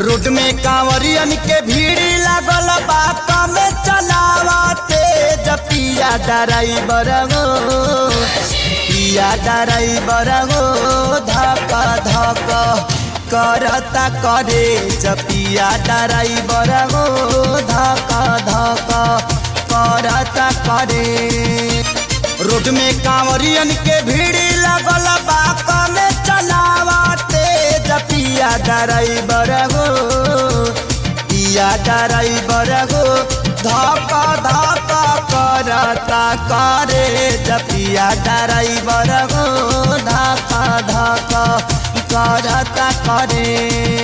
Road में कांवरियन के भीड़ लागल बात में चलावते पिया ड्राइवर गो पिया ड्राइवर गो धक धक करता करे पिया ड्राइवर गो धक धक करता करे। रोड में कांवरियन के भीड़ लागल बात में चलावते पिया ड्राइवर गो पिया ड्राइवर गो धक धक करता करे पिया ड्राइवर गो धक धक करता करे।